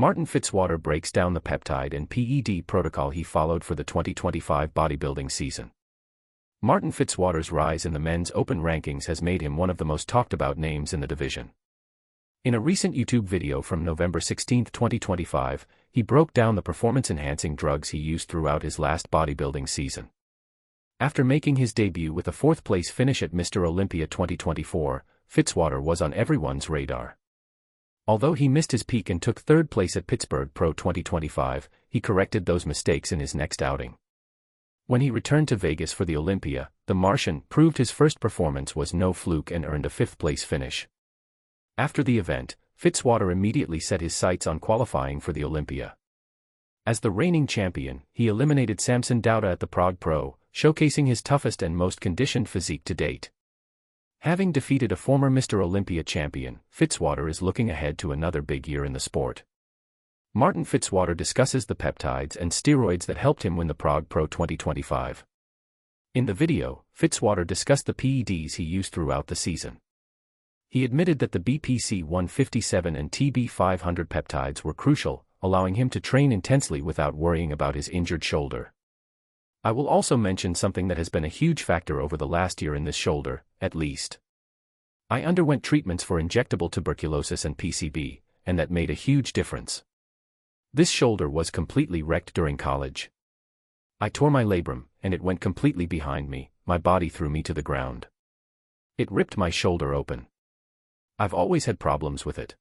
Martin Fitzwater breaks down the peptide and PED protocol he followed for the 2025 bodybuilding season. Martin Fitzwater's rise in the men's open rankings has made him one of the most talked about names in the division. In a recent YouTube video from November 16, 2025, he broke down the performance-enhancing drugs he used throughout his last bodybuilding season. After making his debut with a fourth-place finish at Mr. Olympia 2024, Fitzwater was on everyone's radar. Although he missed his peak and took third place at Pittsburgh Pro 2025, he corrected those mistakes in his next outing. When he returned to Vegas for the Olympia, the Martian proved his first performance was no fluke and earned a fifth-place finish. After the event, Fitzwater immediately set his sights on qualifying for the Olympia. As the reigning champion, he eliminated Samson Dauda at the Prague Pro, showcasing his toughest and most conditioned physique to date. Having defeated a former Mr. Olympia champion, Fitzwater is looking ahead to another big year in the sport. Martin Fitzwater discusses the peptides and steroids that helped him win the Prague Pro 2025. In the video, Fitzwater discussed the PEDs he used throughout the season. He admitted that the BPC 157 and TB 500 peptides were crucial, allowing him to train intensely without worrying about his injured shoulder. I will also mention something that has been a huge factor over the last year in this shoulder, at least. I underwent treatments for injectable tuberculosis and PCB, and that made a huge difference. This shoulder was completely wrecked during college. I tore my labrum, and it went completely behind me, my body threw me to the ground. It ripped my shoulder open. I've always had problems with it.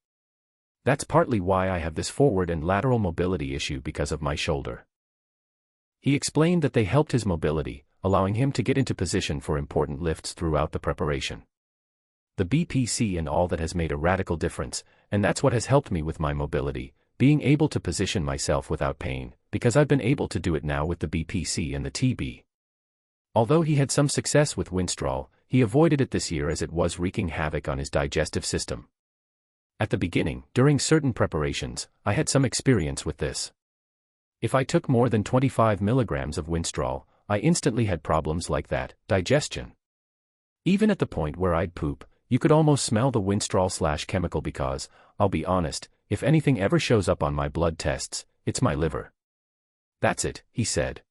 That's partly why I have this forward and lateral mobility issue because of my shoulder. He explained that they helped his mobility, allowing him to get into position for important lifts throughout the preparation. The BPC and all that has made a radical difference, and that's what has helped me with my mobility, being able to position myself without pain, because I've been able to do it now with the BPC and the TB. Although he had some success with Winstrol, he avoided it this year as it was wreaking havoc on his digestive system. At the beginning, during certain preparations, I had some experience with this. If I took more than 25 milligrams of Winstrol, I instantly had problems like that, digestion. Even at the point where I'd poop, you could almost smell the Winstrol/chemical because, I'll be honest, if anything ever shows up on my blood tests, it's my liver. That's it, he said.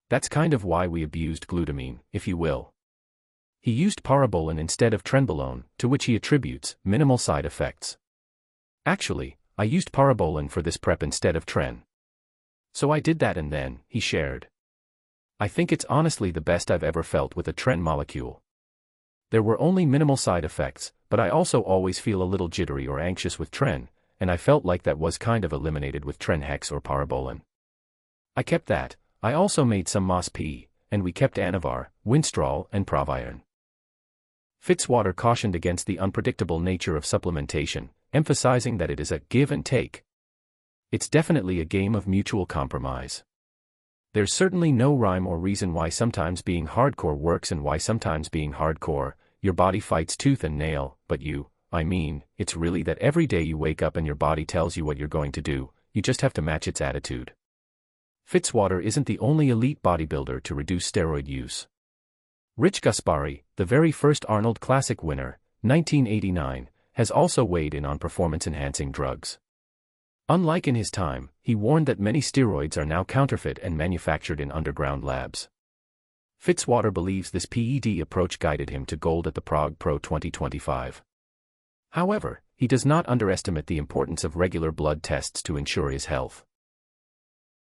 That's kind of why we abused glutamine, if you will. He used parabolin instead of trenbolone, to which he attributes minimal side effects. Actually, I used parabolin for this prep instead of tren. So I did that and then, he shared. I think it's honestly the best I've ever felt with a tren molecule. There were only minimal side effects, but I also always feel a little jittery or anxious with tren, and I felt like that was kind of eliminated with tren hex or parabolin. I kept that. I also made some MOS-P, and we kept Anavar, Winstrol, and Proviron. Fitzwater cautioned against the unpredictable nature of supplementation, emphasizing that it is a give and take. It's definitely a game of mutual compromise. There's certainly no rhyme or reason why sometimes being hardcore works and why sometimes being hardcore, your body fights tooth and nail, but it's really that every day you wake up and your body tells you what you're going to do, you just have to match its attitude. Fitzwater isn't the only elite bodybuilder to reduce steroid use. Rich Gaspari, the very first Arnold Classic winner, 1989, has also weighed in on performance-enhancing drugs. Unlike in his time, he warned that many steroids are now counterfeit and manufactured in underground labs. Fitzwater believes this PED approach guided him to gold at the Prague Pro 2025. However, he does not underestimate the importance of regular blood tests to ensure his health.